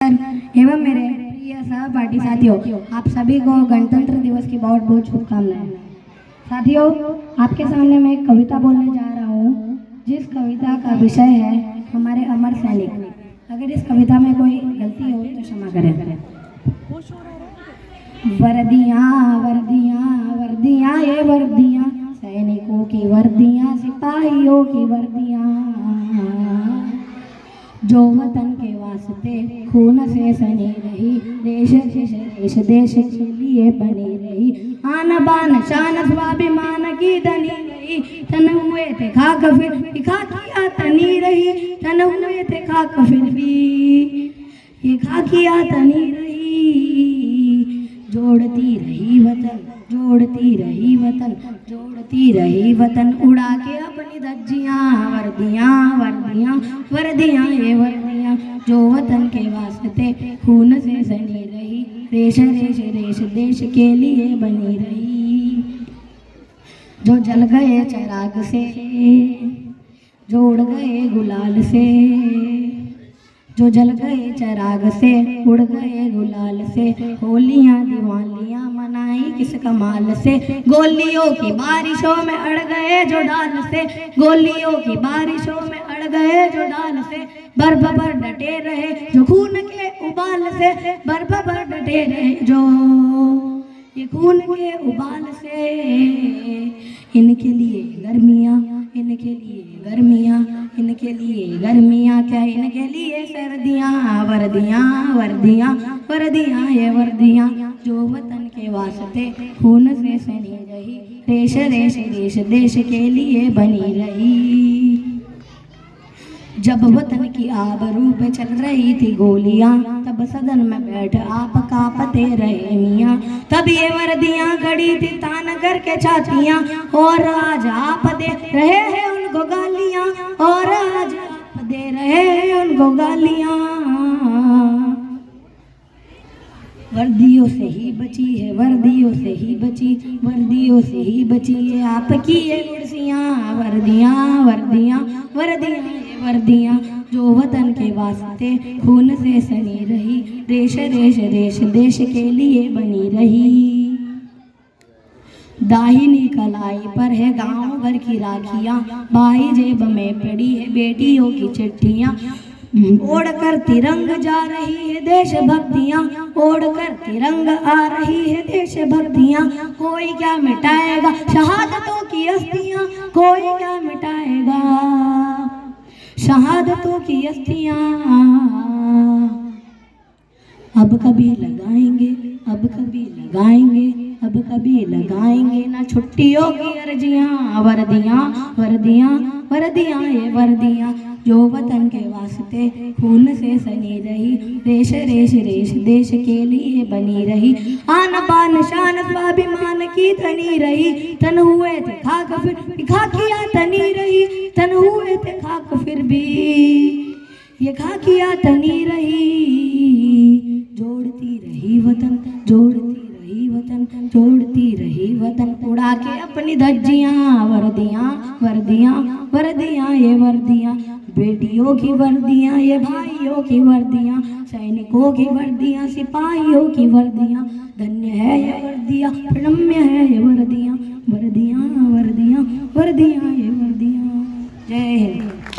Commissioner एवं मेरे प्रिय सहपाठी साथियों, आप सभी को गणतंत्र दिवस की बहुत बहुत शुभकामनाएं। साथियों, आपके सामने मैं एक कविता बोलने जा रहा हूँ, जिस कविता का विषय है हमारे अमर सैनिक। अगर इस कविता में कोई गलती हो तो क्षमा करें। वर्दियाँ वर्दियाँ वर्दियाँ ये वर्दियाँ, सैनिकों की वर्दियाँ, सिपाहियों की वर्दियाँ, जो वतन के वास्ते खून से सनी रही, देश देश देश के लिए बनी रही, आन बान शान स्वाभिमान की धनी रही, तन हुए थे खाक फिर भी खाकिया तनी रही, तन हुए थे खाक फिर भी ये खाकिया तनी रही, जोड़ती रही वतन, जोड़ती रही वतन, जोड़ती रही वतन, उड़ा के अपनी धज्जियाँ, वर्दियाँ वर्दियाँ वर्दियाँ ये वर्दियाँ, जो वतन के वास्ते खून से सनी रही, देश देश देश देश के लिए बनी रही, जो जल गए चिराग से, जो उड़ गए गुलाल से, जो जल गए चिराग से, उड़ गए गुलाल से, होलियाँ दिवालियाँ मनाई किस कमाल से, गोलियों की बारिशों में अड़ गए जो डाल से, गोलियों की बारिशों में अड़ गए जो डाल से, बर्फ पर डटे रहे जो खून के उबाल से, बर्फ पर डटे रहे जो ये खून के उबाल से, इनके लिए गर्मियाँ, इनके लिए गर्मियाँ, इनके लिए गर्मियाँ, क्या इनके लिए सर्दियाँ, वर्दियाँ वर्दियाँ वर्दियाँ ये वर्दियाँ, जो वतन के वास्ते खून से सनी रही, देश देश देश देश के लिए बनी रही, जब वतन की आबरू पे चल रही थी गोलियां, तब सदन में बैठ आप कांपते रहे मियां, तब ये वर्दियां खड़ी थी तान करके छातियां, और आज आप दे रहे हैं उनको गालियां, और आज आप दे रहे हैं उनको गालियां, वर्दियों से ही बची है, वर्दियों से ही बची, वर्दियों से ही बची है आपकी ये कुर्सियाँ, वर्दियाँ वर्दियाँ वर्दियाँ ये वर्दियाँ, जो वतन के वास्ते खून से सनी रही, देश देश देश देश के लिए बनी रही, दाहिनी कलाई पर है गांव भर की राखियाँ, बाई जेब में पड़ी है बेटियों की चिट्ठियाँ, ओढ़कर तिरंग जा रही है देशभक्तियाँ, ओढ़कर तिरंग आ रही है देशभक्तियाँ, कोई क्या मिटाएगा शहादतों की अस्थियाँ, कोई क्या मिटाएगा शहादतों की अस्थियाँ, अब कभी लगाएंगे, अब कभी लगाएंगे, अब कभी लगाएंगे ना छुट्टियों की अर्जियाँ, वर्दियाँ वर्दियाँ वर्दियाँ ये वर्दियाँ, जो वतन के वास्ते खून से सनी रही, देश देश देश देश के लिए बनी रही, आन बान शान स्वाभिमान की धनी रही, तन हुए थे खाक फिर भी खाकिया तनी रही, तन हुए थे खाक फिर भी ये खाकिया तनी रही, जोड़ती रही वतन, जोड़ती रही वतन, जोड़ती रही वतन, उड़ा के अपनी धज्जियाँ, वर्दियाँ वर्दियाँ वर्दियाँ ये वर्दियाँ, बेटियों की वर्दियाँ ये भाइयों की वर्दियाँ, सैनिकों की वर्दियाँ सिपाहियों की वर्दियाँ, धन्य है ये वर्दियाँ, प्रणम्य है ये वर्दियाँ, वर्दियाँ वर्दियाँ वर्दियाँ ये वर्दियाँ। जय हिंद।